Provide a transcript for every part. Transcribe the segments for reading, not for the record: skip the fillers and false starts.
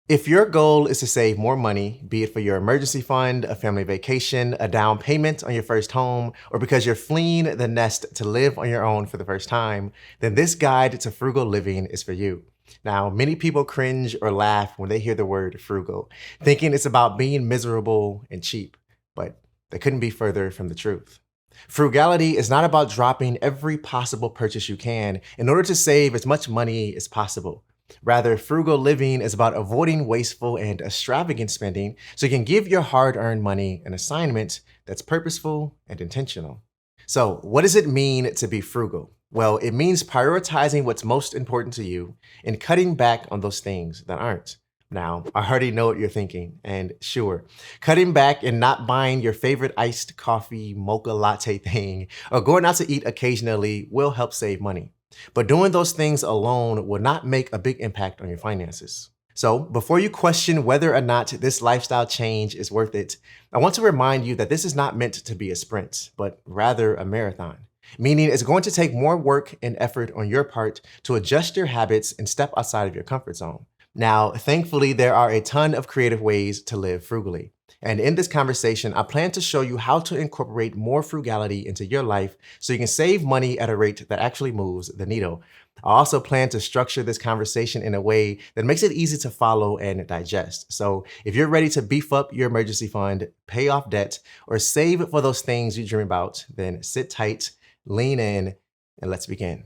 If your goal is to save more money, be it for your emergency fund, a family vacation, a down payment on your first home, or because you're fleeing the nest to live on your own for the first time, then this guide to frugal living is for you. Now, many people cringe or laugh when they hear the word frugal, thinking it's about being miserable and cheap, but they couldn't be further from the truth. Frugality is not about dropping every possible purchase you can in order to save as much money as possible. Rather, frugal living is about avoiding wasteful and extravagant spending so you can give your hard-earned money an assignment that's purposeful and intentional. So, what does it mean to be frugal? Well, it means prioritizing what's most important to you and cutting back on those things that aren't. Now, I already know what you're thinking, and sure, cutting back and not buying your favorite iced coffee mocha latte thing or going out to eat occasionally will help save money. But doing those things alone will not make a big impact on your finances. So, before you question whether or not this lifestyle change is worth it, I want to remind you that this is not meant to be a sprint, but rather a marathon. Meaning it's going to take more work and effort on your part to adjust your habits and step outside of your comfort zone. Now, thankfully, there are a ton of creative ways to live frugally. And in this conversation, I plan to show you how to incorporate more frugality into your life so you can save money at a rate that actually moves the needle. I also plan to structure this conversation in a way that makes it easy to follow and digest. So if you're ready to beef up your emergency fund, pay off debt, or save for those things you dream about, then sit tight, lean in, and let's begin.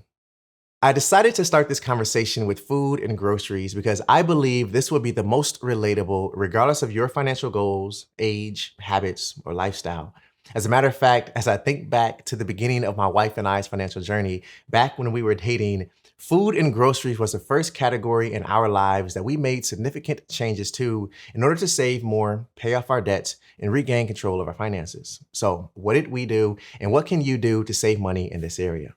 I decided to start this conversation with food and groceries because I believe this will be the most relatable regardless of your financial goals, age, habits, or lifestyle. As a matter of fact, as I think back to the beginning of my wife and I's financial journey, back when we were dating, food and groceries was the first category in our lives that we made significant changes to in order to save more, pay off our debts, and regain control of our finances. So, what did we do, and what can you do to save money in this area?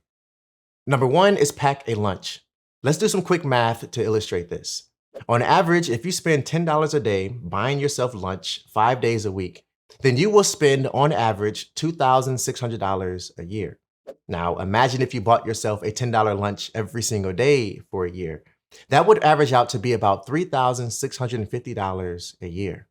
Number one is pack a lunch. Let's do some quick math to illustrate this. On average, if you spend $10 a day buying yourself lunch 5 days a week, then you will spend on average $2,600 a year. Now, imagine if you bought yourself a $10 lunch every single day for a year. That would average out to be about $3,650 a year.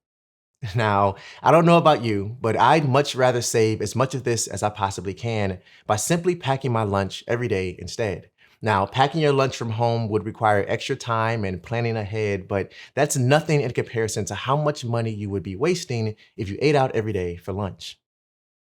Now, I don't know about you, but I'd much rather save as much of this as I possibly can by simply packing my lunch every day instead. Now, packing your lunch from home would require extra time and planning ahead, but that's nothing in comparison to how much money you would be wasting if you ate out every day for lunch.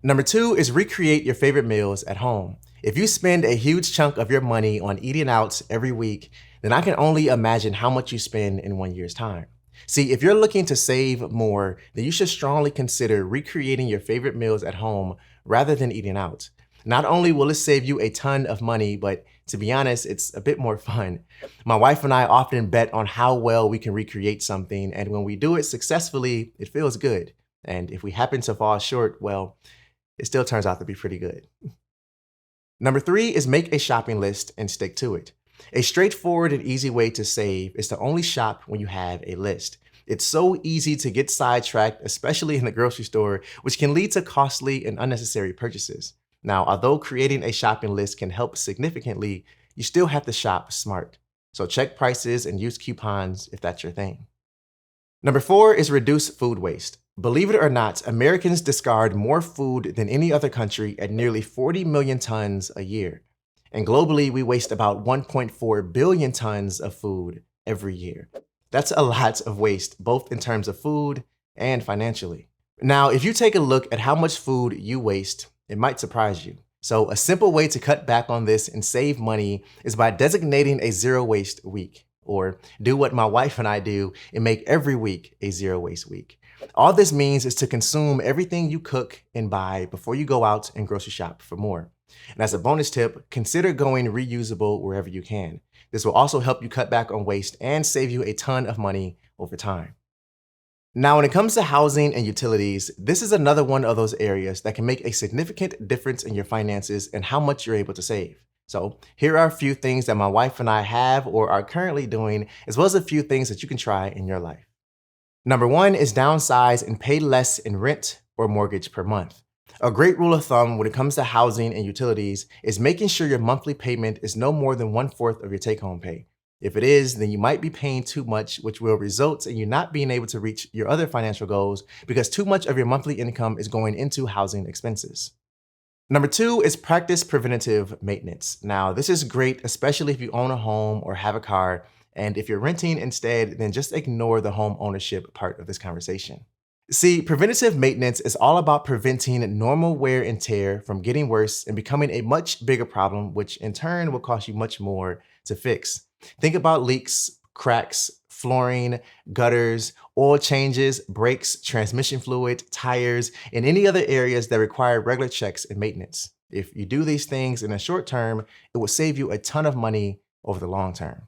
Number two is recreate your favorite meals at home. If you spend a huge chunk of your money on eating out every week, then I can only imagine how much you spend in 1 year's time. See, if you're looking to save more, then you should strongly consider recreating your favorite meals at home rather than eating out. Not only will it save you a ton of money, but to be honest, it's a bit more fun. My wife and I often bet on how well we can recreate something, and when we do it successfully, it feels good. And if we happen to fall short, well, it still turns out to be pretty good. Number three is make a shopping list and stick to it. A straightforward and easy way to save is to only shop when you have a list. It's so easy to get sidetracked, especially in the grocery store, which can lead to costly and unnecessary purchases. Now, although creating a shopping list can help significantly, you still have to shop smart. So check prices and use coupons if that's your thing. Number four is reduce food waste. Believe it or not, Americans discard more food than any other country at nearly 40 million tons a year. And globally, we waste about 1.4 billion tons of food every year. That's a lot of waste, both in terms of food and financially. Now, if you take a look at how much food you waste, it might surprise you. So a simple way to cut back on this and save money is by designating a zero waste week, or do what my wife and I do and make every week a zero waste week. All this means is to consume everything you cook and buy before you go out and grocery shop for more. And as a bonus tip, consider going reusable wherever you can. This will also help you cut back on waste and save you a ton of money over time. Now, when it comes to housing and utilities, this is another one of those areas that can make a significant difference in your finances and how much you're able to save. So here are a few things that my wife and I have or are currently doing, as well as a few things that you can try in your life. Number one is downsize and pay less in rent or mortgage per month. A great rule of thumb when it comes to housing and utilities is making sure your monthly payment is no more than 1/4 of your take-home pay. If it is, then you might be paying too much, which will result in you not being able to reach your other financial goals because too much of your monthly income is going into housing expenses. Number two is practice preventative maintenance. Now, this is great, especially if you own a home or have a car. And if you're renting instead, then just ignore the home ownership part of this conversation. See, preventative maintenance is all about preventing normal wear and tear from getting worse and becoming a much bigger problem, which in turn will cost you much more to fix. Think about leaks, cracks, flooring, gutters, oil changes, brakes, transmission fluid, tires, and any other areas that require regular checks and maintenance. If you do these things in the short term, it will save you a ton of money over the long term.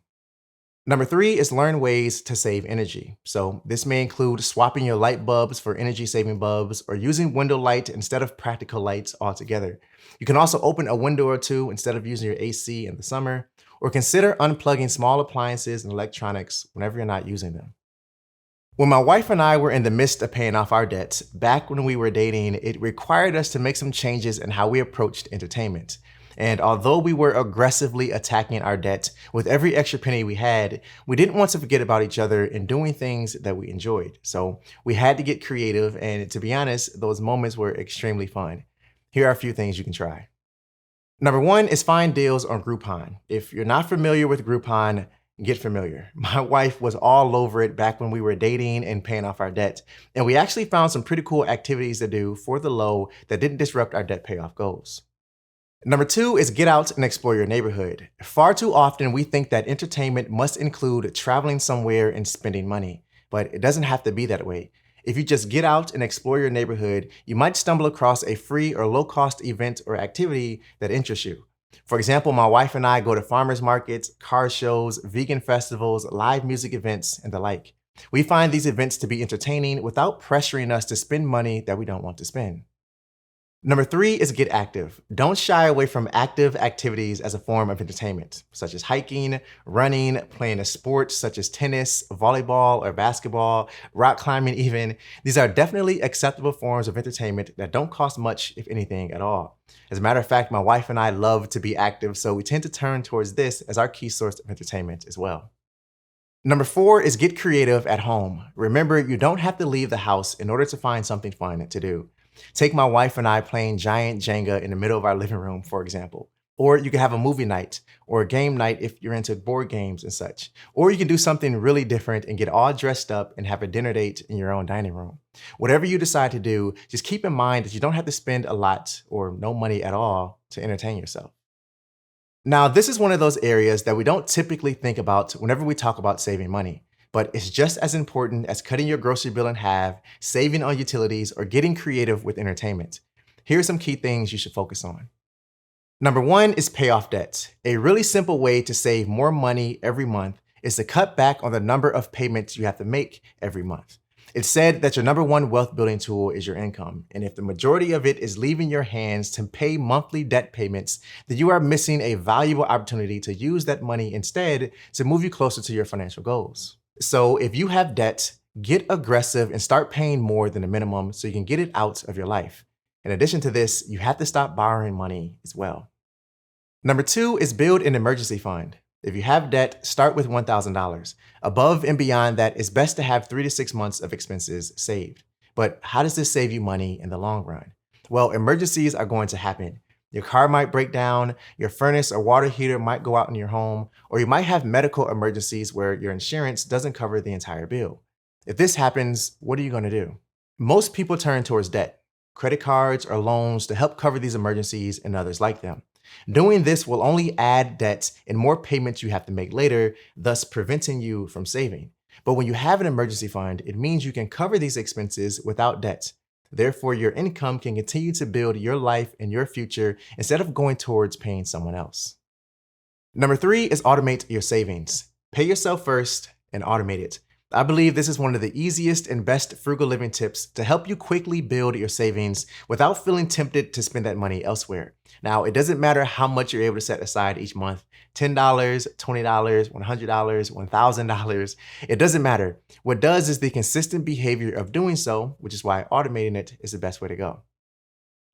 Number three is learn ways to save energy. So this may include swapping your light bulbs for energy saving bulbs or using window light instead of practical lights altogether. You can also open a window or two instead of using your AC in the summer, or consider unplugging small appliances and electronics whenever you're not using them. When my wife and I were in the midst of paying off our debts, back when we were dating, it required us to make some changes in how we approached entertainment. And although we were aggressively attacking our debt with every extra penny we had, we didn't want to forget about each other and doing things that we enjoyed. So we had to get creative, and to be honest, those moments were extremely fun. Here are a few things you can try. Number one is find deals on Groupon. If you're not familiar with Groupon, get familiar. My wife was all over it back when we were dating and paying off our debt. And we actually found some pretty cool activities to do for the low that didn't disrupt our debt payoff goals. Number two is get out and explore your neighborhood. Far too often, we think that entertainment must include traveling somewhere and spending money, but it doesn't have to be that way. If you just get out and explore your neighborhood, you might stumble across a free or low-cost event or activity that interests you. For example, my wife and I go to farmers markets, car shows, vegan festivals, live music events, and the like. We find these events to be entertaining without pressuring us to spend money that we don't want to spend. Number three is get active. Don't shy away from active activities as a form of entertainment, such as hiking, running, playing a sport such as tennis, volleyball, or basketball, rock climbing even. These are definitely acceptable forms of entertainment that don't cost much, if anything at all. As a matter of fact, my wife and I love to be active, so we tend to turn towards this as our key source of entertainment as well. Number four is get creative at home. Remember, you don't have to leave the house in order to find something fun to do. Take my wife and I playing giant Jenga in the middle of our living room, for example. Or you can have a movie night or a game night if you're into board games and such. Or you can do something really different and get all dressed up and have a dinner date in your own dining room. Whatever you decide to do, just keep in mind that you don't have to spend a lot or no money at all to entertain yourself. Now, this is one of those areas that we don't typically think about whenever we talk about saving money. But it's just as important as cutting your grocery bill in half, saving on utilities, or getting creative with entertainment. Here are some key things you should focus on. Number one is pay off debt. A really simple way to save more money every month is to cut back on the number of payments you have to make every month. It's said that your number one wealth building tool is your income. And if the majority of it is leaving your hands to pay monthly debt payments, then you are missing a valuable opportunity to use that money instead to move you closer to your financial goals. So if you have debt, get aggressive and start paying more than the minimum so you can get it out of your life. In addition to this, you have to stop borrowing money as well. Number two is build an emergency fund. If you have debt, start with $1,000. Above and beyond that, it's best to have 3 to 6 months of expenses saved. But how does this save you money in the long run? Well, emergencies are going to happen. Your car might break down, your furnace or water heater might go out in your home, or you might have medical emergencies where your insurance doesn't cover the entire bill. If this happens, what are you going to do? Most people turn towards debt, credit cards or loans to help cover these emergencies and others like them. Doing this will only add debts and more payments you have to make later, thus preventing you from saving. But when you have an emergency fund, it means you can cover these expenses without debt. Therefore, your income can continue to build your life and your future instead of going towards paying someone else. Number three is automate your savings. Pay yourself first and automate it. I believe this is one of the easiest and best frugal living tips to help you quickly build your savings without feeling tempted to spend that money elsewhere. Now, it doesn't matter how much you're able to set aside each month, $10, $20, $100, $1,000. It doesn't matter. What does is the consistent behavior of doing so, which is why automating it is the best way to go.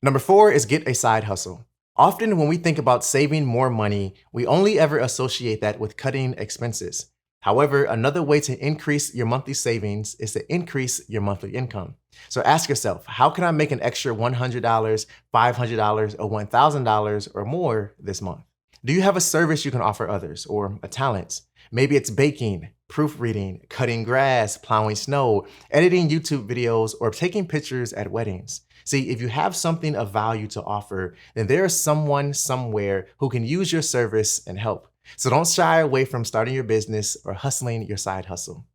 Number four is get a side hustle. Often when we think about saving more money, we only ever associate that with cutting expenses. However, another way to increase your monthly savings is to increase your monthly income. So ask yourself, how can I make an extra $100, $500, or $1,000 or more this month? Do you have a service you can offer others or a talent? Maybe it's baking, proofreading, cutting grass, plowing snow, editing YouTube videos, or taking pictures at weddings. See, if you have something of value to offer, then there is someone somewhere who can use your service and help. So don't shy away from starting your business or hustling your side hustle.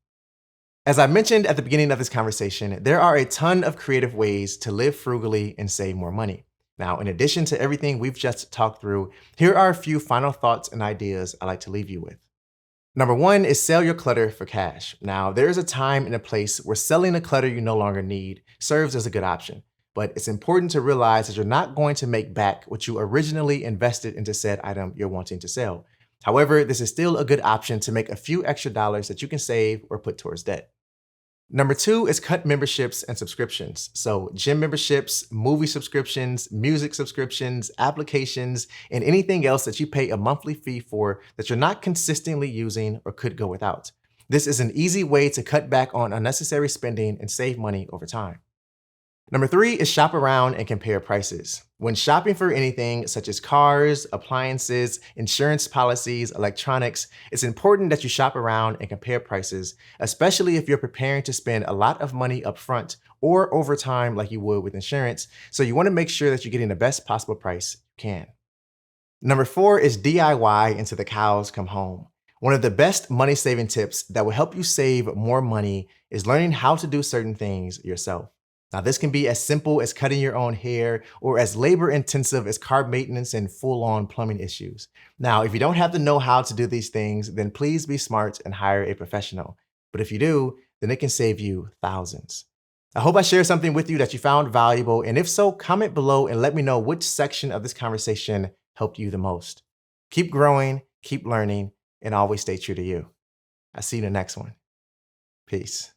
As I mentioned at the beginning of this conversation, there are a ton of creative ways to live frugally and save more money. Now, in addition to everything we've just talked through, here are a few final thoughts and ideas I'd like to leave you with. Number one is sell your clutter for cash. Now, there is a time and a place where selling the clutter you no longer need serves as a good option. But it's important to realize that you're not going to make back what you originally invested into said item you're wanting to sell. However, this is still a good option to make a few extra dollars that you can save or put towards debt. Number two is cut memberships and subscriptions. So gym memberships, movie subscriptions, music subscriptions, applications, and anything else that you pay a monthly fee for that you're not consistently using or could go without. This is an easy way to cut back on unnecessary spending and save money over time. Number three is shop around and compare prices. When shopping for anything such as cars, appliances, insurance policies, electronics, it's important that you shop around and compare prices, especially if you're preparing to spend a lot of money up front or over time like you would with insurance. So you want to make sure that you're getting the best possible price you can. Number four is DIY until the cows come home. One of the best money-saving tips that will help you save more money is learning how to do certain things yourself. Now, this can be as simple as cutting your own hair or as labor-intensive as car maintenance and full-on plumbing issues. Now, if you don't have the know-how to do these things, then please be smart and hire a professional. But if you do, then it can save you thousands. I hope I shared something with you that you found valuable, and if so, comment below and let me know which section of this conversation helped you the most. Keep growing, keep learning, and always stay true to you. I'll see you in the next one. Peace.